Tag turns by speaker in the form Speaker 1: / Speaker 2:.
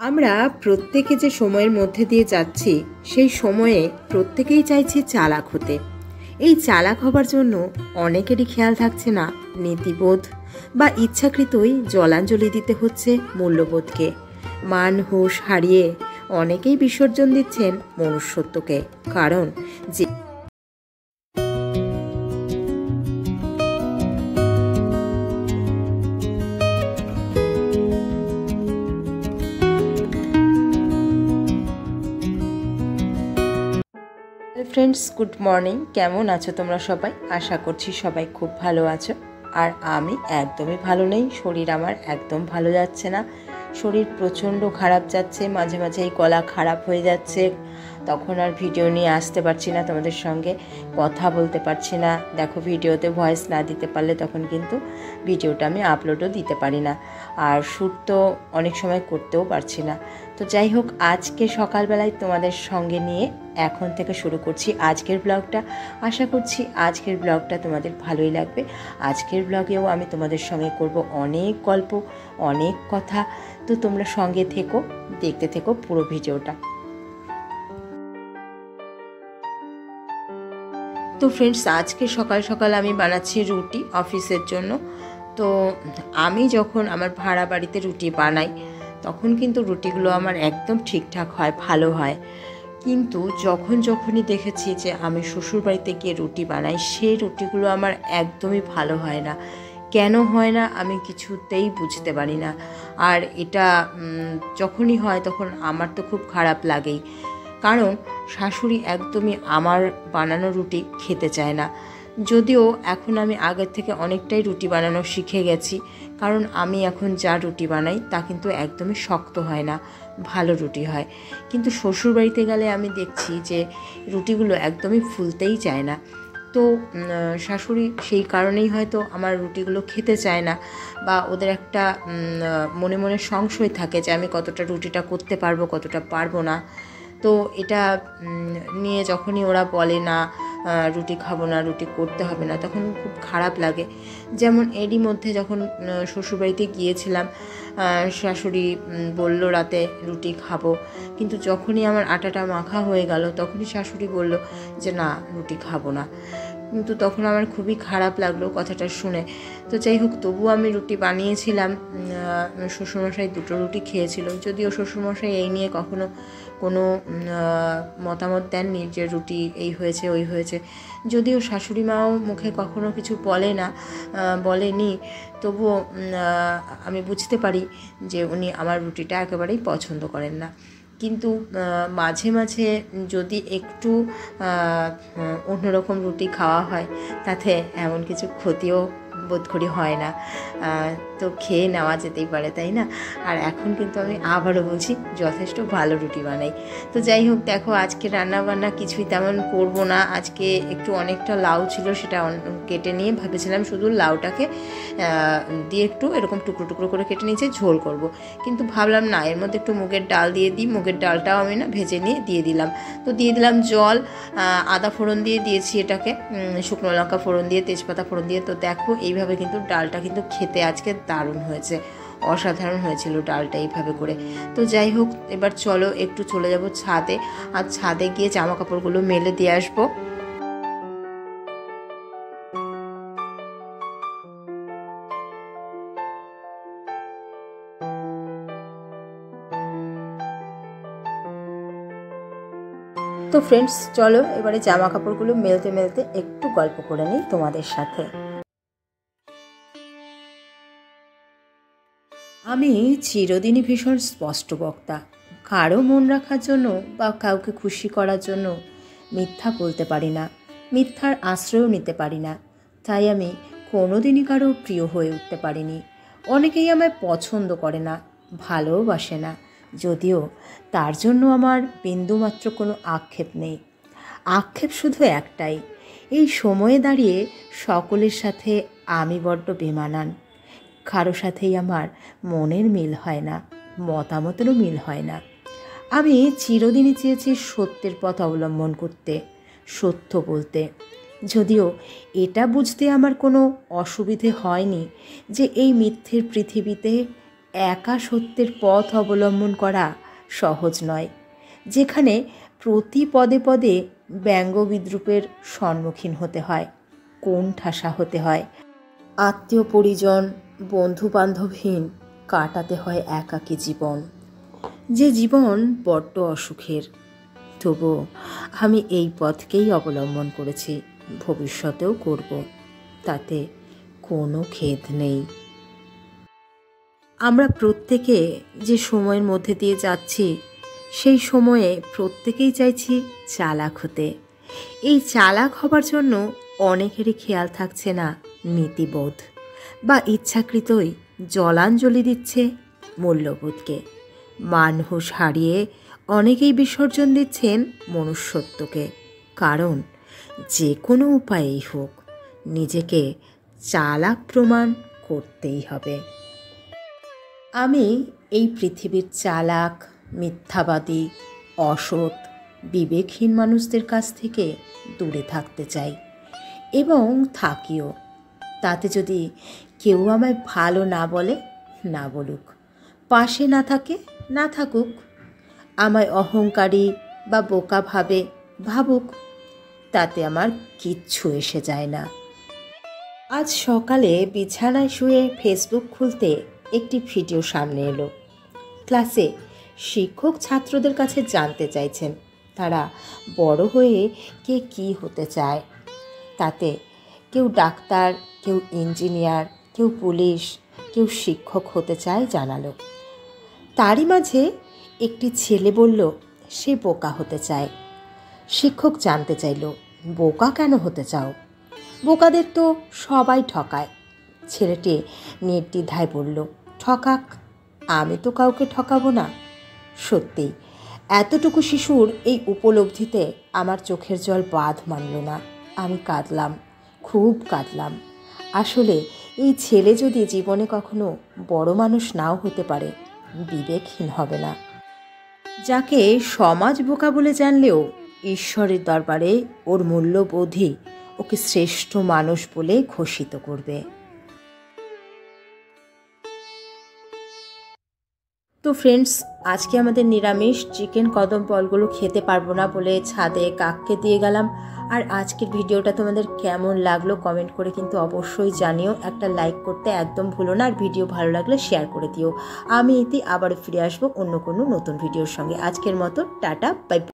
Speaker 1: আমরা প্রত্যেকে যে সময়ের মধ্যে দিয়ে যাচ্ছি সেই সময়ে প্রত্যেকেই চাইছে চালাক হতে। এই চালাক হবার জন্য অনেকেরই খেয়াল থাকছে না নীতিবোধ বা ইচ্ছাকৃতই জলাঞ্জলি দিতে হচ্ছে মূল্যবোধকে। মান হুঁশ হারিয়ে অনেকেই বিসর্জন দিচ্ছেন মনুষ্যত্বকে। কারণ যে ফ্রেন্ডস, গুড মর্নিং। কেমন আছো তোমরা সবাই? আশা করছি সবাই খুব ভালো আছো। আর আমি একদমই ভালো নেই। শরীর আমার একদম ভালো যাচ্ছে না। শরীর প্রচণ্ড খারাপ যাচ্ছে, মাঝে মাঝে এই গলা খারাপ হয়ে যাচ্ছে। তখন আর ভিডিও নিয়ে আসতে পারছি না, তোমাদের সঙ্গে কথা বলতে পারছি না। দেখো, ভিডিওতে ভয়েস না দিতে পারলে তখন কিন্তু ভিডিওটা আমি আপলোডও দিতে পারি না, আর শ্যুট তো অনেক সময় করতেও পারছি না। তো যাই হোক, আজকে সকালবেলায় তোমাদের সঙ্গে নিয়ে এখন থেকে শুরু করছি আজকের ব্লগটা। আশা করছি আজকের ব্লগটা তোমাদের ভালোই লাগবে। আজকের ব্লগেও আমি তোমাদের সঙ্গে করব অনেক গল্প, অনেক কথা। তো তোমরা সঙ্গে থেকো, দেখতে থেকো পুরো ভিডিওটা। তো ফ্রেন্ডস, আজকে সকাল সকাল আমি বানাচ্ছি রুটি অফিসের জন্য। তো আমি যখন আমার ভাড়া বাড়িতে রুটি বানাই তখন কিন্তু রুটিগুলো আমার একদম ঠিকঠাক হয়, ভালো হয়। কিন্তু যখনই দেখেছি যে আমি শ্বশুরবাড়িতে গিয়ে রুটি বানাই, সেই রুটিগুলো আমার একদমই ভালো হয় না। কেন হয় না আমি কিছুতেই বুঝতে পারি না। আর এটা যখনই হয় তখন আমার তো খুব খারাপ লাগেই। কারণ শাশুড়ি একদমই আমার বানানো রুটি খেতে চায় না। যদিও এখন আমি আগের থেকে অনেকটাই রুটি বানানো শিখে গেছি, কারণ আমি এখন যা রুটি বানাই তা কিন্তু একদমই শক্ত হয় না, ভালো রুটি হয়। কিন্তু শ্বশুরবাড়িতে গেলে আমি দেখছি যে রুটিগুলো একদমই ফুলতেই চায় না। তো শাশুড়ি সেই কারণেই হয়তো আমার রুটিগুলো খেতে চায় না, বা ওদের একটা মনে মনে সংশয় থাকে যে আমি কতটা রুটিটা করতে পারবো, কতটা পারবো না। তো এটা নিয়ে যখনই ওরা বলে না রুটি খাবো না, রুটি করতে হবে না, তখন খুব খারাপ লাগে। যেমন এরই মধ্যে যখন শ্বশুরবাড়িতে গিয়েছিলাম, শাশুড়ি বলল রাতে রুটি খাবো, কিন্তু যখনই আমার আটাটা মাখা হয়ে গেল তখনই শাশুড়ি বলল যে না, রুটি খাবো না। কিন্তু তখন আমার খুবই খারাপ লাগলো কথাটা শুনে। তো যাই হোক, তবুও আমি রুটি বানিয়েছিলাম। শ্বশুরমশাই 2টো রুটি খেয়েছিল, যদিও শ্বশুরমশাই এই নিয়ে কখনো কোনো মতামত দেননি যে রুটি এই হয়েছে ওই হয়েছে। যদিও শাশুড়ি মাও মুখে কখনো কিছু বলেনি, তবুও আমি বুঝতে পারি যে উনি আমার রুটিটা একেবারেই পছন্দ করেন না। কিন্তু মাঝে মাঝে যদি একটু অন্যরকম রুটি খাওয়া হয় তাতে এমন কিছু ক্ষতিও বোধ করি হয় না। তো খেয়ে নেওয়া যেতেই পারে, তাই না? আর এখন কিন্তু আমি আবারও বলছি, যথেষ্ট ভালো রুটি বানাই। তো যাই হোক, দেখো আজকে রান্নাবান্না কিছুই তেমন করব না। আজকে একটু অনেকটা লাউ ছিল, সেটা কেটে নিয়ে ভেবেছিলাম শুধু লাউটাকে দিয়ে একটু এরকম টুকরো টুকরো করে কেটে নিয়েছে, ঝোল করব। কিন্তু ভাবলাম না, এর মধ্যে একটু মুগের ডাল দিয়ে দিই। মুগের ডালটাও আমি না ভেজে নিয়ে দিয়ে দিলাম। তো দিয়ে দিলাম জল, আদা ফোড়ন দিয়ে দিয়েছি এটাকে, শুকনো লঙ্কা ফোড়ন দিয়ে, তেজপাতা ফোড়ন দিয়ে। তো দেখো এইভাবে কিন্তু ডালটা কিন্তু খেতে আজকে দারুণ হয়েছে, অসাধারণ হয়েছিল ডালটা এইভাবে করে। তো যাই হোক, এবার চলো একটু চলে যাব ছাদে, আর ছাদে গিয়ে জামা কাপড়গুলো মেলে দিয়ে আসবো। তো ফ্রেন্ডস, চলো এবারে জামা কাপড়গুলো মেলতে মেলতে একটু গল্প করে নিই তোমাদের সাথে। আমি চিরদিনই ভীষণ স্পষ্ট বক্তা। কারো মন রাখার জন্য বা কাউকে খুশি করার জন্য মিথ্যা বলতে পারি না, মিথ্যার আশ্রয়ও নিতে পারি না। তাই আমি কোনোদিনই কারো প্রিয় হয়ে উঠতে পারিনি। অনেকেই আমায় পছন্দ করে না, ভালোবাসে না, যদিও তার জন্য আমার বিন্দুমাত্র কোনো আক্ষেপ নেই। আক্ষেপ শুধু একটাই, এই সময়ে দাঁড়িয়ে সকলের সাথে আমি বড্ড বেমানান। কারো সাথেই আমার মনের মিল হয় না, মতামতেরও মিল হয় না। আমি চিরদিনই চেয়েছি সত্যের পথ অবলম্বন করতে, সত্য বলতে। যদিও এটা বুঝতে আমার কোনো অসুবিধে হয়নি যে এই মিথ্যের পৃথিবীতে একা সত্যের পথ অবলম্বন করা সহজ নয়, যেখানে প্রতি পদে পদে ব্যঙ্গ বিদ্রূপের সম্মুখীন হতে হয়, কোণঠাসা হতে হয়, আত্মীয় পরিজন বন্ধু বান্ধবহীন কাটাতে হয় একাকী জীবন, যে জীবন বড্ড অসুখের। তবুও আমি এই পথকেই অবলম্বন করেছি, ভবিষ্যতেও করব, তাতে কোনো খেদ নেই। আমরা প্রত্যেকে যে সময়ের মধ্যে দিয়ে যাচ্ছি, সেই সময়ে প্রত্যেকেই চাইছি চালাক হতে। এই চালাক হবার জন্য অনেকেরই খেয়াল থাকছে না নীতিবোধ, বা ইচ্ছাকৃতই জলাঞ্জলি দিচ্ছে মূল্যবোধকে। মানহুস হারিয়ে অনেকেই বিসর্জন দিচ্ছেন মনুষ্যত্বকে। কারণ যে কোনো উপায়েই হোক নিজেকে চালাক প্রমাণ করতেই হবে। আমি এই পৃথিবীর চালাক, মিথ্যাবাদী, অসৎ, বিবেকহীন মানুষদের কাছ থেকে দূরে থাকতে চাই, এবং থাকিও। তাতে যদি কেউ আমায় ভালো না বলে, না বলুক, পাশে না থাকে, না থাকুক, আমায় অহংকারী বা বোকা ভাবুক, তাতে আমার কিচ্ছু এসে যায় না। আজ সকালে বিছানায় শুয়ে ফেসবুক খুলতে একটি ভিডিও সামনে এলো। ক্লাসে শিক্ষক ছাত্রদের কাছে জানতে চাইছেন তারা বড় হয়ে কে কী হতে চায়। তাতে কেউ ডাক্তার, কেউ ইঞ্জিনিয়ার, কেউ পুলিশ, কেউ শিক্ষক হতে চায় জানালো। তারই মাঝে একটি ছেলে বলল সে বোকা হতে চায়। শিক্ষক জানতে চাইল, বোকা কেন হতে চাও? বোকাদের তো সবাই ঠকায়। ছেলেটি নির্দ্বিধায় বলল, ঠকাক, আমি তো কাউকে ঠকাবো না। সত্যিই এতটুকু শিশুর এই উপলব্ধিতে আমার চোখের জল বাঁধ মানল না। আমি কাঁদলাম, খুব কাঁদলাম। আসলে এই ছেলে যদি জীবনে কখনো বড় মানুষ নাও হতে পারে, বিবেকহীন হবে না। যাকে সমাজ বোকা বলে জানলেও ঈশ্বরের দরবারে ওর মূল্যবোধই ওকে শ্রেষ্ঠ মানুষ বলে ঘোষিত করবে। তো ফ্রেন্ডস, আজকে আমাদের নিরামিষ চিকেন কদম বলগুলো খেতে পারবো না বলে ছাদে কাককে দিয়ে গেলাম। আর আজকের ভিডিওটা তোমাদের কেমন লাগলো কমেন্ট করে কিন্তু অবশ্যই জানিও। একটা লাইক করতে একদম ভুলো না, আর ভিডিও ভালো লাগলে শেয়ার করে দিও। আমি আবার ফিরে আসবো অন্য কোনো নতুন ভিডিওর সঙ্গে। আজকের মতো টাটা, বাই।